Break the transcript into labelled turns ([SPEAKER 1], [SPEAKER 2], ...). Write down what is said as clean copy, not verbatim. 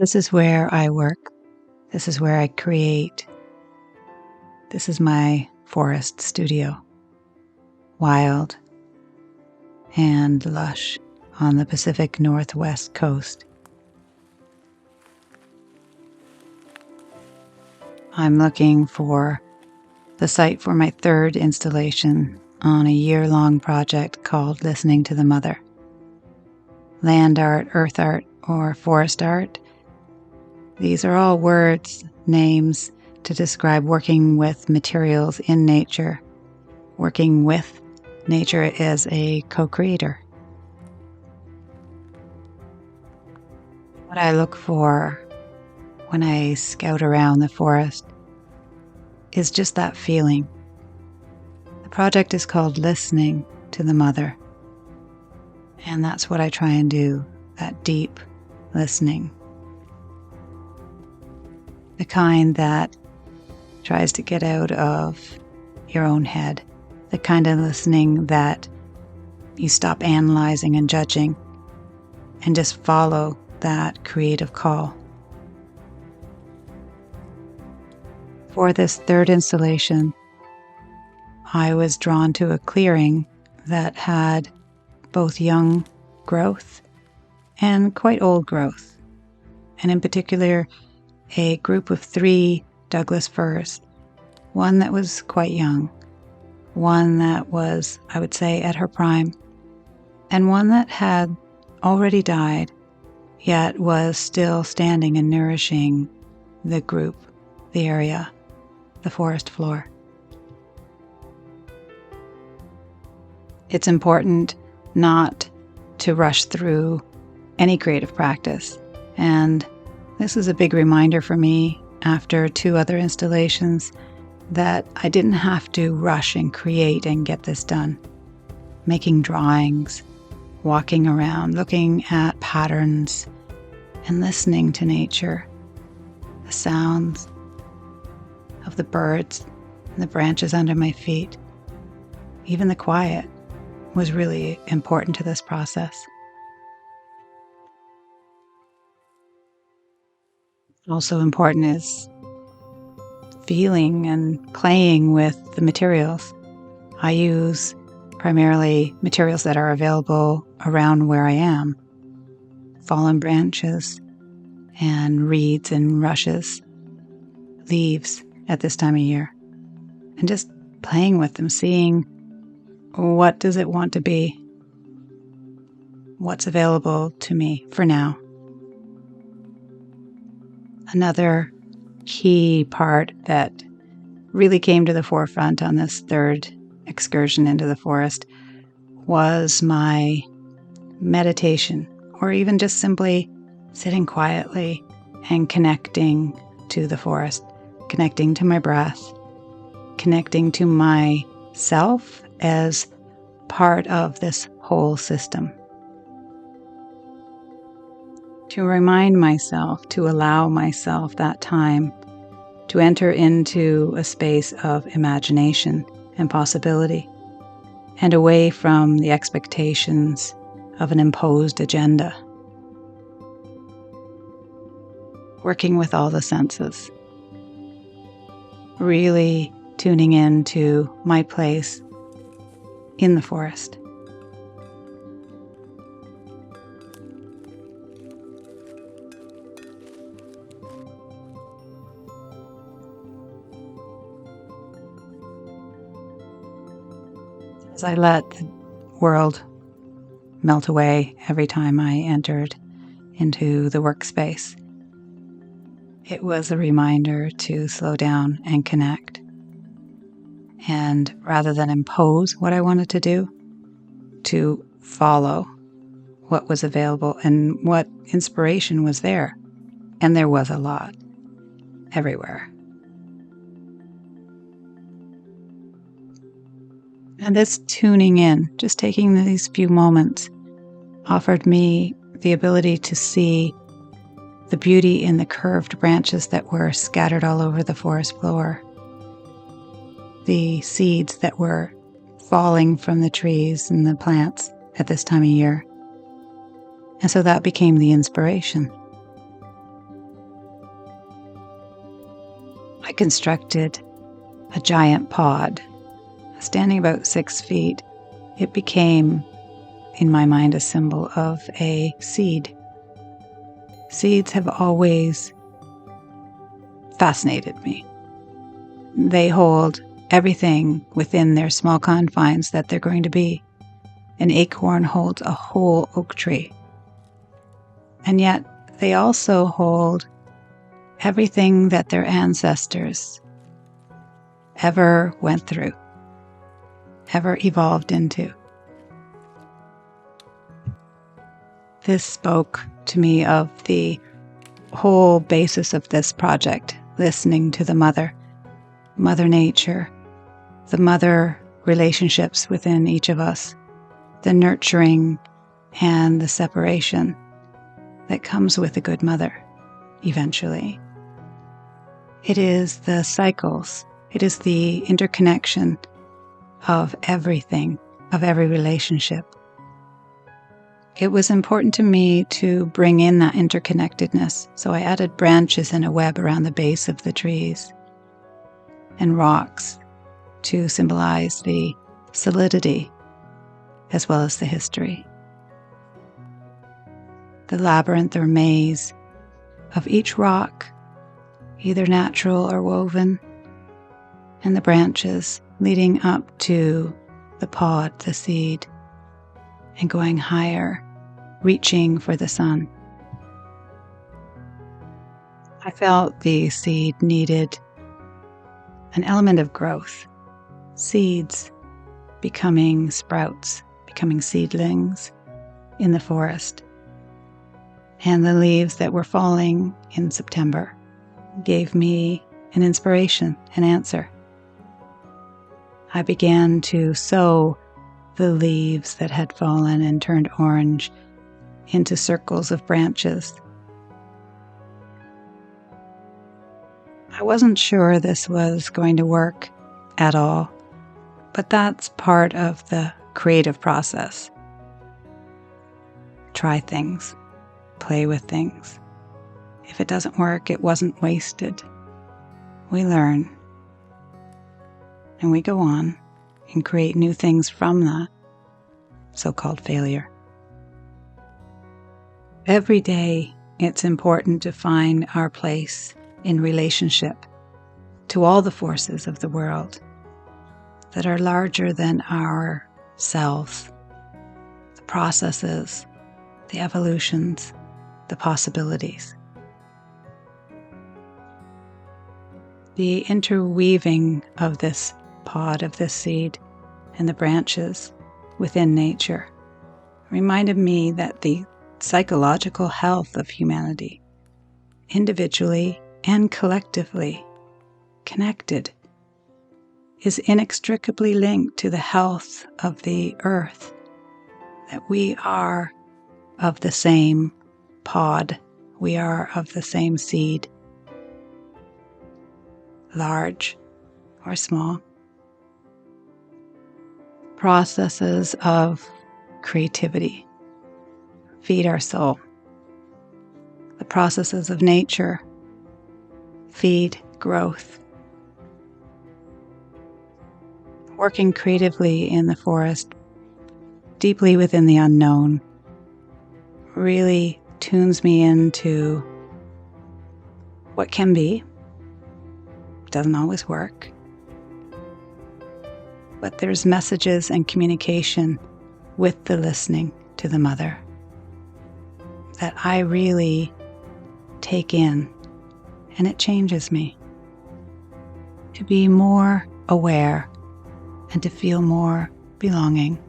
[SPEAKER 1] This is where I work. This is where I create. This is my forest studio. Wild and lush on the Pacific Northwest coast. I'm looking for the site for my third installation on a year-long project called Listening to the Mother. Land art, earth art, or forest art. These are all words, names to describe working with materials in nature, working with nature as a co-creator. What I look for when I scout around the forest is just that feeling. The project is called Listening to the Mother, and that's what I try and do, that deep listening. The kind that tries to get out of your own head, the kind of listening that you stop analyzing and judging and just follow that creative call. For this third installation, I was drawn to a clearing that had both young growth and quite old growth, and in particular, a group of 3 Douglas firs, one that was quite young, one that was, I would say, at her prime, and one that had already died, yet was still standing and nourishing the group, the area, the forest floor. It's important not to rush through any creative practice, and this is a big reminder for me after 2 other installations that I didn't have to rush and create and get this done. Making drawings, walking around, looking at patterns, and listening to nature, the sounds of the birds and the branches under my feet. Even the quiet was really important to this process. Also important is feeling and playing with the materials. I use primarily materials that are available around where I am. Fallen branches and reeds and rushes, leaves at this time of year. And just playing with them, seeing what does it want to be? What's available to me for now? Another key part that really came to the forefront on this third excursion into the forest was my meditation, or even just simply sitting quietly and connecting to the forest, connecting to my breath, connecting to myself as part of this whole system. To remind myself, to allow myself that time to enter into a space of imagination and possibility, and away from the expectations of an imposed agenda. Working with all the senses, really tuning into my place in the forest. As I let the world melt away every time I entered into the workspace, it was a reminder to slow down and connect. And rather than impose what I wanted to do, to follow what was available and what inspiration was there. And there was a lot, everywhere. And this tuning in, just taking these few moments, offered me the ability to see the beauty in the curved branches that were scattered all over the forest floor, the seeds that were falling from the trees and the plants at this time of year. And so that became the inspiration. I constructed a giant pod, standing about 6 feet. It became, in my mind, a symbol of a seed. Seeds have always fascinated me. They hold everything within their small confines that they're going to be. An acorn holds a whole oak tree. And yet they also hold everything that their ancestors ever went through, ever evolved into. This spoke to me of the whole basis of this project, listening to the Mother Nature, the mother relationships within each of us, the nurturing and the separation that comes with a good mother eventually. It is the cycles, it is the interconnection of everything, of every relationship. It was important to me to bring in that interconnectedness, so I added branches in a web around the base of the trees and rocks to symbolize the solidity as well as the history. The labyrinth or maze of each rock, either natural or woven, and the branches leading up to the pod, the seed, and going higher, reaching for the sun. I felt the seed needed an element of growth, seeds becoming sprouts, becoming seedlings in the forest. And the leaves that were falling in September gave me an inspiration, an answer. I began to sow the leaves that had fallen and turned orange into circles of branches. I wasn't sure this was going to work at all, but that's part of the creative process. Try things, play with things. If it doesn't work, it wasn't wasted. We learn, and we go on and create new things from that so-called failure. Every day, it's important to find our place in relationship to all the forces of the world that are larger than ourselves, the processes, the evolutions, the possibilities. The interweaving of this pod, of this seed, and the branches within nature reminded me that the psychological health of humanity, individually and collectively connected, is inextricably linked to the health of the earth, that we are of the same pod, we are of the same seed, large or small. Processes of creativity feed our soul. The processes of nature feed growth. Working creatively in the forest, deeply within the unknown, really tunes me into what can be. Doesn't always work. But there's messages and communication with the listening to the mother that I really take in, and it changes me to be more aware and to feel more belonging.